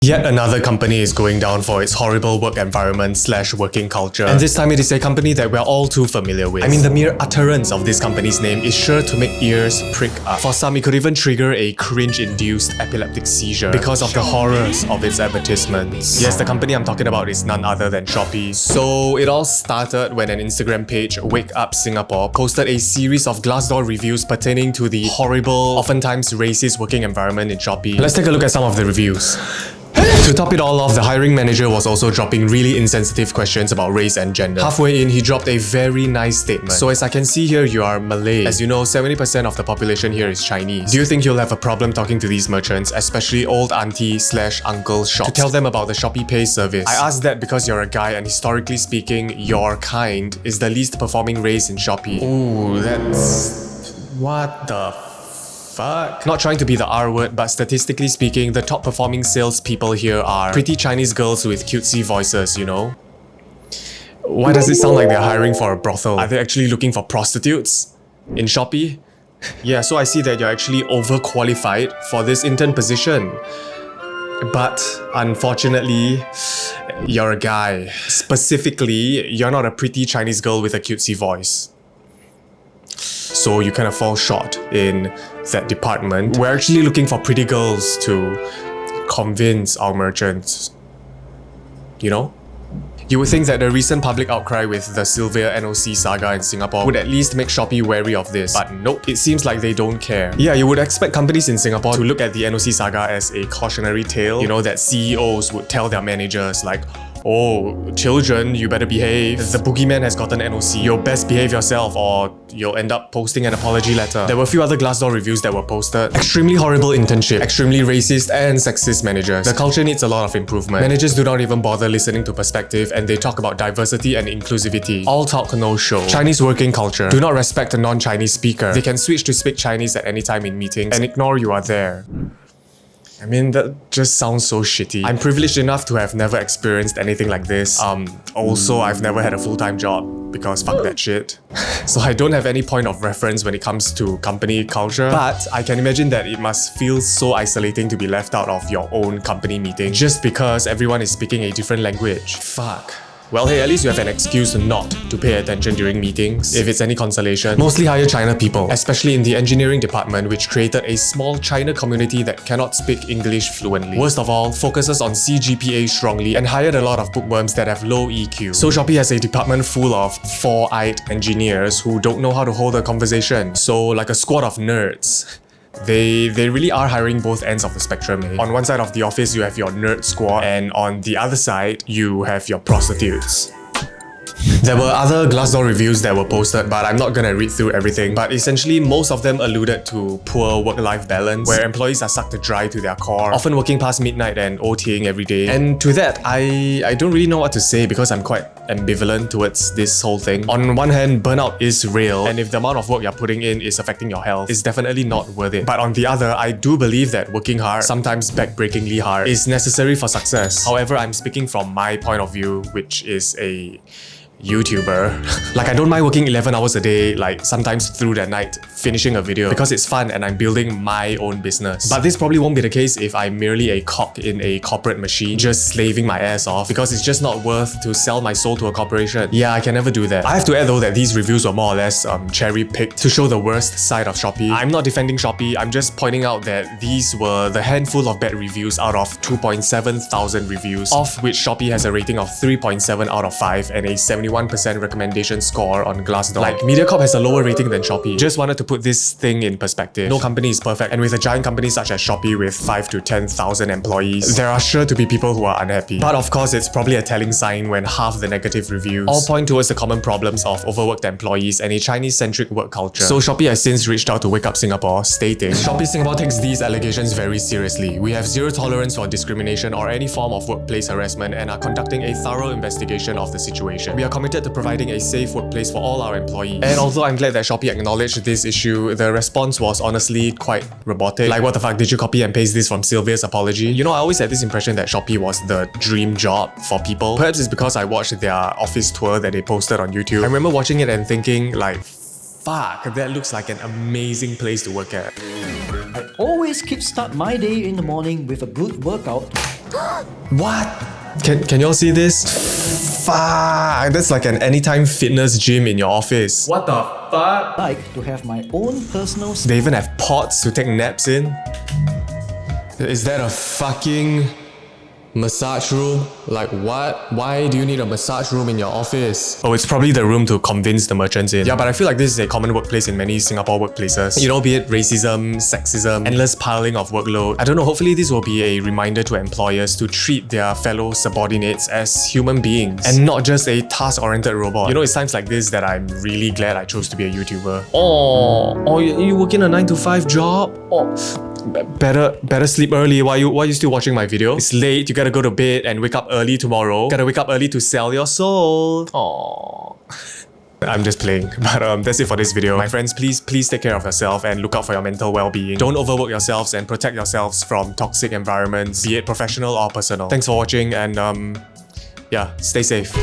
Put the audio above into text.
Yet another company is going down for its horrible work environment / working culture. And this time it is a company that we're all too familiar with. I mean, the mere utterance of this company's name is sure to make ears prick up. For some, it could even trigger a cringe-induced epileptic seizure because of the horrors of its advertisements. Yes, the company I'm talking about is none other than Shopee. So it all started when an Instagram page, Wake Up Singapore, posted a series of Glassdoor reviews pertaining to the horrible, oftentimes racist working environment in Shopee. Let's take a look at some of the reviews. To top it all off, the hiring manager was also dropping really insensitive questions about race and gender. Halfway in, he dropped a very nice statement. So as I can see here, you are Malay. As you know, 70% of the population here is Chinese. Do you think you'll have a problem talking to these merchants, especially old auntie / uncle shops, to tell them about the Shopee Pay service? I asked that because you're a guy and historically speaking, your kind is the least performing race in Shopee. Ooh, that's... what the fuck? Not trying to be the R word, but statistically speaking, the top performing salespeople here are pretty Chinese girls with cutesy voices, you know? Why does it sound like they're hiring for a brothel? Are they actually looking for prostitutes in Shopee? Yeah, so I see that you're actually overqualified for this intern position. But unfortunately, you're a guy. Specifically, you're not a pretty Chinese girl with a cutesy voice. So you kind of fall short in that department. We're actually looking for pretty girls to convince our merchants. You know? You would think that the recent public outcry with the Sylvia NOC saga in Singapore would at least make Shopee wary of this, but nope, it seems like they don't care. Yeah, you would expect companies in Singapore to look at the NOC saga as a cautionary tale. You know, that CEOs would tell their managers like, oh, children, you better behave. The boogeyman has gotten NOC. You'll best behave yourself or you'll end up posting an apology letter. There were a few other Glassdoor reviews that were posted. Extremely horrible internship, extremely racist and sexist managers. The culture needs a lot of improvement. Managers do not even bother listening to perspective and they talk about diversity and inclusivity. All talk, no show. Chinese working culture. Do not respect a non-Chinese speaker. They can switch to speak Chinese at any time in meetings and ignore you are there. I mean, that just sounds so shitty. I'm privileged enough to have never experienced anything like this. Also, I've never had a full-time job because fuck that shit. So I don't have any point of reference when it comes to company culture. But I can imagine that it must feel so isolating to be left out of your own company meeting just because everyone is speaking a different language. Fuck. Well, hey, at least you have an excuse not to pay attention during meetings, if it's any consolation. Mostly hire China people, especially in the engineering department, which created a small China community that cannot speak English fluently. Worst of all, focuses on CGPA strongly and hired a lot of bookworms that have low EQ. So Shopee has a department full of four-eyed engineers who don't know how to hold a conversation. So like a squad of nerds. They really are hiring both ends of the spectrum. Eh? On one side of the office, you have your nerd squad, and on the other side, you have your prostitutes. There were other Glassdoor reviews that were posted, but I'm not gonna read through everything. But essentially, most of them alluded to poor work-life balance, where employees are sucked dry to their core, often working past midnight and OTing every day. And to that, I don't really know what to say because I'm quite ambivalent towards this whole thing. On one hand, burnout is real, and if the amount of work you're putting in is affecting your health, it's definitely not worth it. But on the other, I do believe that working hard, sometimes backbreakingly hard, is necessary for success. However, I'm speaking from my point of view, which is a YouTuber. Like, I don't mind working 11 hours a day, like sometimes through the night, finishing a video because it's fun and I'm building my own business. But this probably won't be the case if I'm merely a cog in a corporate machine, just slaving my ass off because it's just not worth to sell my soul to a corporation. Yeah, I can never do that. I have to add though that these reviews were more or less cherry-picked to show the worst side of Shopee. I'm not defending Shopee, I'm just pointing out that these were the handful of bad reviews out of 2.7 thousand reviews, of which Shopee has a rating of 3.7 out of 5 and a 71% recommendation score on Glassdoor. Like, Mediacorp has a lower rating than Shopee. Just wanted to put this thing in perspective. No company is perfect, and with a giant company such as Shopee with 5 to 10,000 employees, there are sure to be people who are unhappy. But of course, it's probably a telling sign when half the negative reviews all point towards the common problems of overworked employees and a Chinese-centric work culture. So Shopee has since reached out to Wake Up Singapore, stating, Shopee Singapore takes these allegations very seriously. We have zero tolerance for discrimination or any form of workplace harassment and are conducting a thorough investigation of the situation. We are committed to providing a safe workplace for all our employees. And although I'm glad that Shopee acknowledged this issue, the response was honestly quite robotic. Like, what the fuck, did you copy and paste this from Sylvia's apology? You know, I always had this impression that Shopee was the dream job for people. Perhaps it's because I watched their office tour that they posted on YouTube. I remember watching it and thinking like, fuck, that looks like an amazing place to work at. I always kickstart my day in the morning with a good workout. What? Can y'all see this? Fuck! That's like an anytime fitness gym in your office. What the fuck? I like to have my own personal... They even have pots to take naps in. Is that a fucking massage room? Like what? Why do you need a massage room in your office? Oh, it's probably the room to convince the merchants in. Yeah, but I feel like this is a common workplace in many Singapore workplaces. You know, be it racism, sexism, endless piling of workload. I don't know, hopefully this will be a reminder to employers to treat their fellow subordinates as human beings and not just a task-oriented robot. You know, it's times like this that I'm really glad I chose to be a YouTuber. Oh, you working a 9-to-5 job? Oh. Better sleep early. Why you still watching my video? It's late, you gotta go to bed and wake up early tomorrow. Gotta wake up early to sell your soul. Aww. I'm just playing, but that's it for this video. My friends, please take care of yourself and look out for your mental well-being. Don't overwork yourselves and protect yourselves from toxic environments, be it professional or personal. Thanks for watching and yeah, stay safe.